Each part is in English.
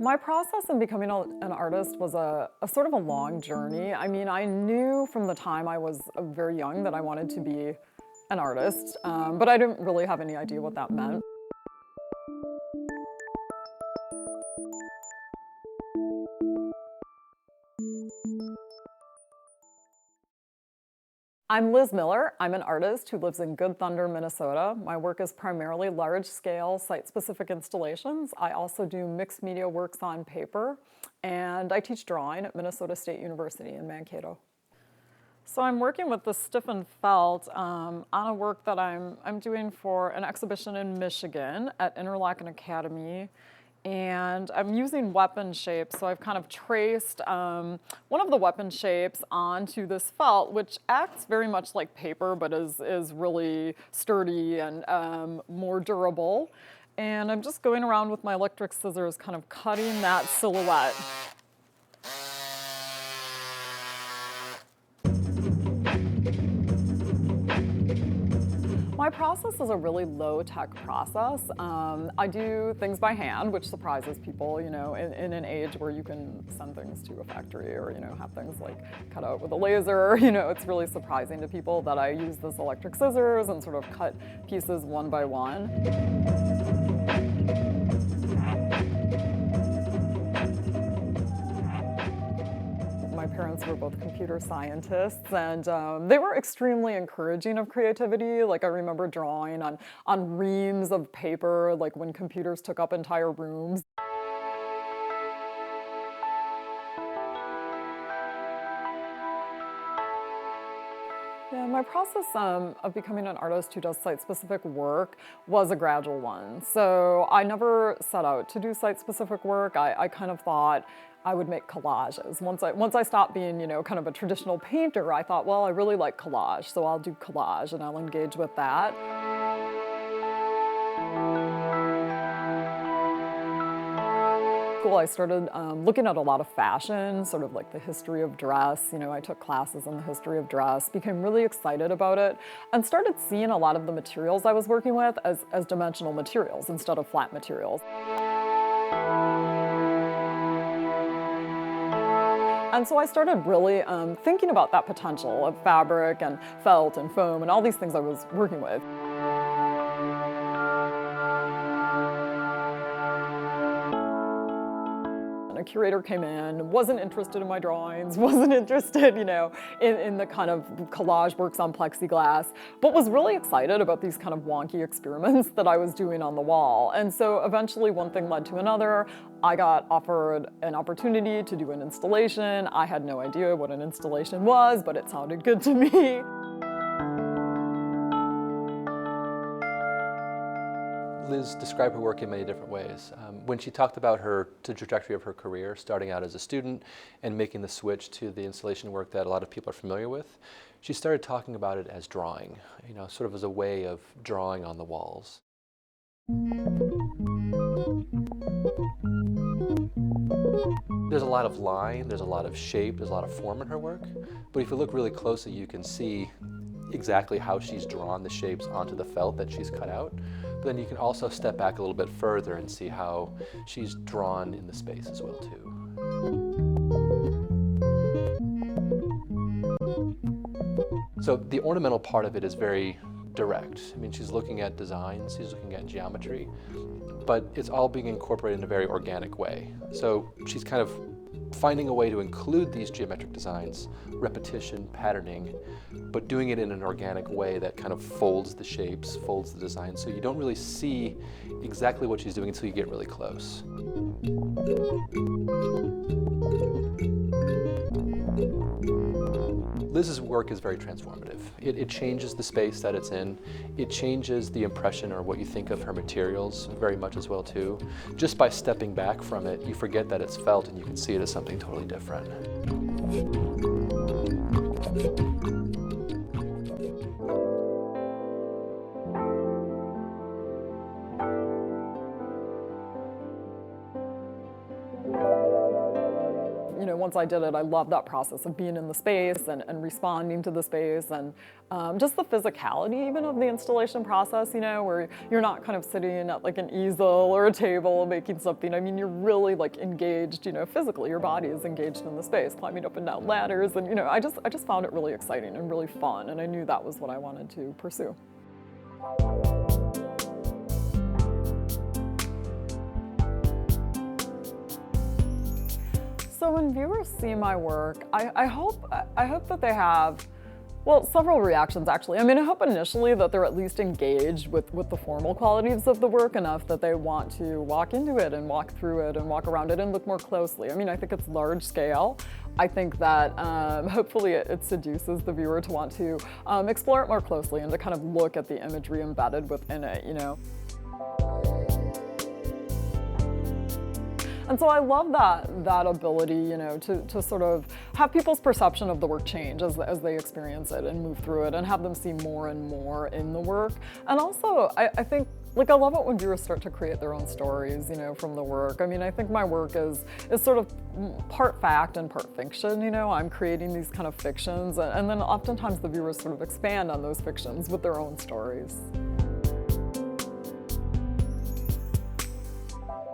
My process in becoming an artist was a sort of a long journey. I mean, I knew from the time I was very young that I wanted to be an artist, but I didn't really have any idea what that meant. I'm Liz Miller. I'm an artist who lives in Good Thunder, Minnesota. My work is primarily large-scale, site-specific installations. I also do mixed media works on paper, and I teach drawing at Minnesota State University in Mankato. So I'm working with the stiffened felt on a work that I'm doing for an exhibition in Michigan at Interlaken Academy. And I'm using weapon shapes, so I've kind of traced one of the weapon shapes onto this felt, which acts very much like paper, but is really sturdy and more durable. And I'm just going around with my electric scissors, kind of cutting that silhouette. My process is a really low-tech process. I do things by hand, which surprises people, in an age where you can send things to a factory or, have things like cut out with a laser. It's really surprising to people that I use this electric scissors and sort of cut pieces one by one. My parents were both computer scientists, and they were extremely encouraging of creativity. Like, I remember drawing on reams of paper, like when computers took up entire rooms. Yeah, my process of becoming an artist who does site-specific work was a gradual one. So I never set out to do site-specific work. I kind of thought I would make collages. Once I stopped being, kind of a traditional painter, I thought, well, I really like collage, so I'll do collage and I'll engage with that. I started looking at a lot of fashion, sort of like the history of dress. I took classes in the history of dress, became really excited about it, and started seeing a lot of the materials I was working with as dimensional materials instead of flat materials. And so I started really thinking about that potential of fabric and felt and foam and all these things I was working with. A curator came in, wasn't interested in my drawings, wasn't interested, in the kind of collage works on plexiglass, but was really excited about these kind of wonky experiments that I was doing on the wall. And so eventually one thing led to another. I got offered an opportunity to do an installation. I had no idea what an installation was, but it sounded good to me. Liz described her work in many different ways. When she talked about the trajectory of her career, starting out as a student and making the switch to the installation work that a lot of people are familiar with, she started talking about it as drawing, sort of as a way of drawing on the walls. There's a lot of line, there's a lot of shape, there's a lot of form in her work, but if you look really closely, you can see exactly how she's drawn the shapes onto the felt that she's cut out. But then you can also step back a little bit further and see how she's drawn in the space as well too. So the ornamental part of it is very direct. I mean, she's looking at designs, she's looking at geometry, but it's all being incorporated in a very organic way. So she's kind of finding a way to include these geometric designs, repetition, patterning, but doing it in an organic way that kind of folds the shapes, folds the design, so you don't really see exactly what she's doing until you get really close. Liz's work is very transformative. It changes the space that it's in. It changes the impression or what you think of her materials very much as well too. Just by stepping back from it, you forget that it's felt and you can see it as something totally different. once I did it, I loved that process of being in the space and responding to the space, and just the physicality even of the installation process, where you're not kind of sitting at like an easel or a table making something. I mean, you're really like engaged, physically, your body is engaged in the space, climbing up and down ladders, and I just found it really exciting and really fun, and I knew that was what I wanted to pursue. So when viewers see my work, I hope that they have, well, several reactions actually. I mean, I hope initially that they're at least engaged with the formal qualities of the work enough that they want to walk into it and walk through it and walk around it and look more closely. I mean, I think it's large scale. I think that hopefully it seduces the viewer to want to explore it more closely and to kind of look at the imagery embedded within it, And so I love that ability, to sort of have people's perception of the work change as they experience it and move through it, and have them see more and more in the work. And also, I think, I love it when viewers start to create their own stories, from the work. I mean, I think my work is sort of part fact and part fiction, I'm creating these kind of fictions, and then oftentimes the viewers sort of expand on those fictions with their own stories.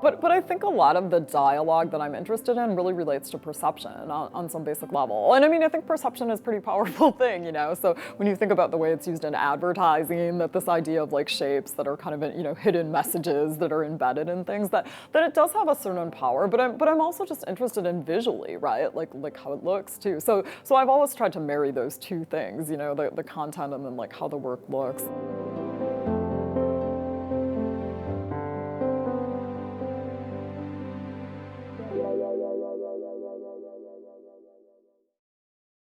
But I think a lot of the dialogue that I'm interested in really relates to perception on some basic level. And I mean, I think perception is a pretty powerful thing, So when you think about the way it's used in advertising, that this idea of like shapes that are kind of, hidden messages that are embedded in things, that it does have a certain power. But I'm also just interested in visually, right? Like how it looks too. So I've always tried to marry those two things, the content and then like how the work looks.